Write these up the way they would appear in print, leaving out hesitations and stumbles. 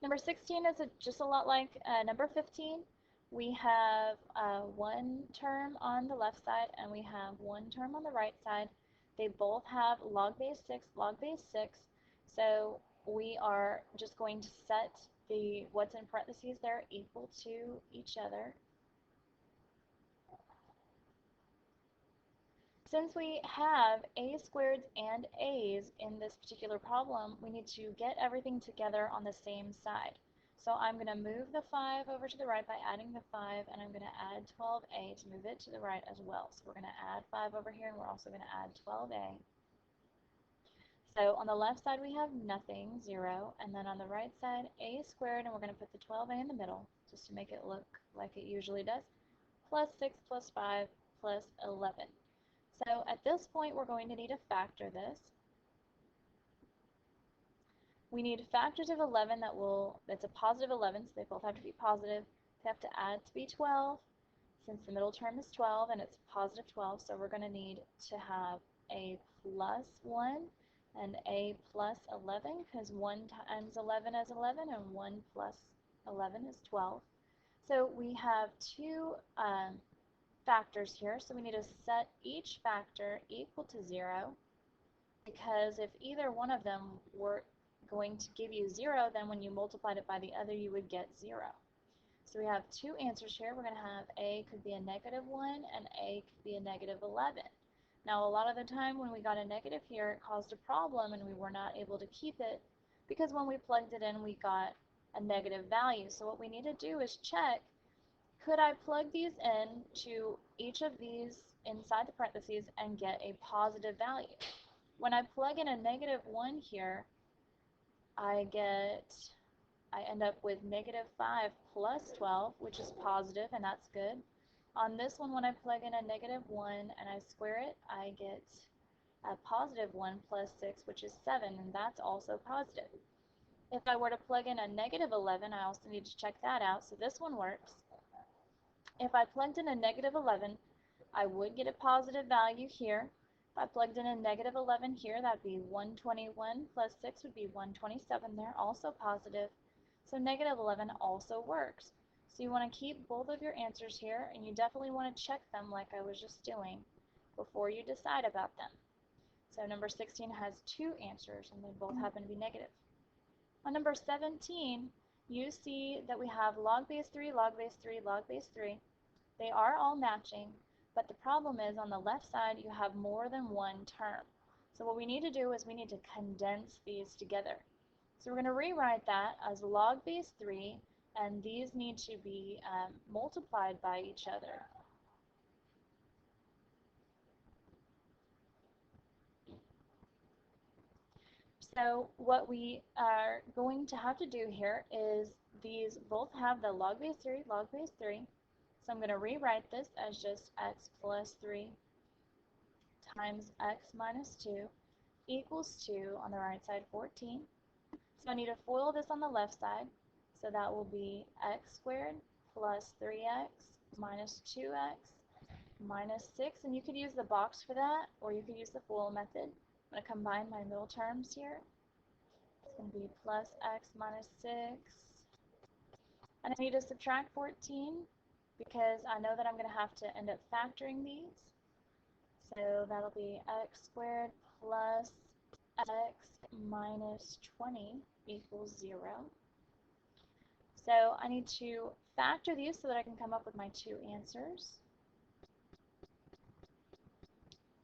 Number 16 is just a lot like number 15. We have one term on the left side and we have one term on the right side. They both have log base 6, log base 6. So we are just going to set the what's in parentheses there equal to each other. Since we have a squareds and a's in this particular problem, we need to get everything together on the same side. So I'm going to move the 5 over to the right by adding the 5, and I'm going to add 12a to move it to the right as well. So we're going to add 5 over here, and we're also going to add 12a. So on the left side we have nothing, 0, and then on the right side a squared, and we're going to put the 12a in the middle just to make it look like it usually does, plus 6 plus 5 plus 11. So at this point, we're going to need to factor this. We need factors of 11 that's a positive 11, so they both have to be positive. They have to add to be 12, since the middle term is 12 and it's positive 12, so we're going to need to have a plus 1 and a plus 11, because 1 times 11 is 11 and 1 plus 11 is 12. So we have two factors here, so we need to set each factor equal to 0, because if either one of them were going to give you 0, then when you multiplied it by the other you would get 0. So we have two answers here. We're going to have a could be a negative 1 and a could be a negative 11. Now a lot of the time when we got a negative here, it caused a problem and we were not able to keep it, because when we plugged it in we got a negative value. So what we need to do is check, could I plug these in to each of these inside the parentheses and get a positive value? When I plug in a negative 1 here, I end up with negative 5 plus 12, which is positive, and that's good. On this one, when I plug in a negative 1 and I square it, I get a positive 1 plus 6, which is 7, and that's also positive. If I were to plug in a negative 11, I also need to check that out, so this one works. If I plugged in a negative 11, I would get a positive value here. If I plugged in a negative 11 here, that would be 121 plus 6 would be 127 there, also positive. So negative 11 also works. So you want to keep both of your answers here, and you definitely want to check them like I was just doing before you decide about them. So number 16 has two answers, and they both happen to be negative. On number 17, you see that we have log base 3, log base 3, log base 3. They are all matching, but the problem is on the left side you have more than one term. So what we need to do is we need to condense these together. So we're going to rewrite that as log base 3, and these need to be multiplied by each other. So what we are going to have to do here is these both have the log base 3, log base 3. So I'm going to rewrite this as just x plus 3 times x minus 2 equals 2 on the right side 14. So I need to FOIL this on the left side. So that will be x squared plus 3x minus 2x minus 6. And you could use the box for that, or you could use the FOIL method. I'm going to combine my middle terms here. It's going to be plus x minus 6. And I need to subtract 14, because I know that I'm going to have to end up factoring these. So that'll be x squared plus x minus 20 equals 0. So I need to factor these so that I can come up with my two answers.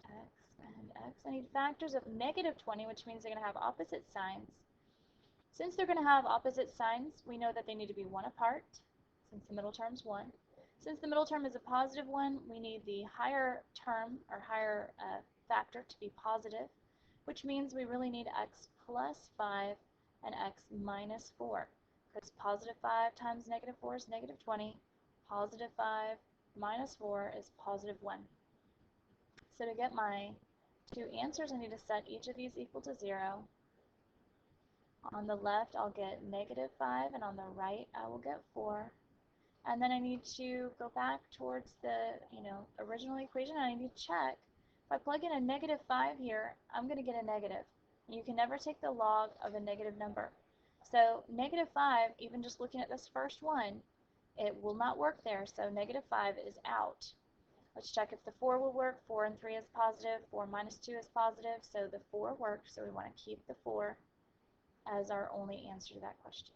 X and x. I need factors of negative 20, which means they're going to have opposite signs. Since they're going to have opposite signs, we know that they need to be 1 apart, since the middle term is 1. Since the middle term is a positive 1, we need the higher term, or higher factor, to be positive, which means we really need x plus 5 and x minus 4, because positive 5 times negative 4 is negative 20, positive 5 minus 4 is positive 1. So to get my two answers, I need to set each of these equal to 0. On the left, I'll get negative 5, and on the right, I will get 4. And then I need to go back towards the original equation, and I need to check. If I plug in a negative 5 here, I'm going to get a negative. You can never take the log of a negative number. So negative 5, even just looking at this first one, it will not work there, so negative 5 is out. Let's check if the 4 will work. 4 and 3 is positive. 4 minus 2 is positive, so the 4 works, so we want to keep the 4 as our only answer to that question.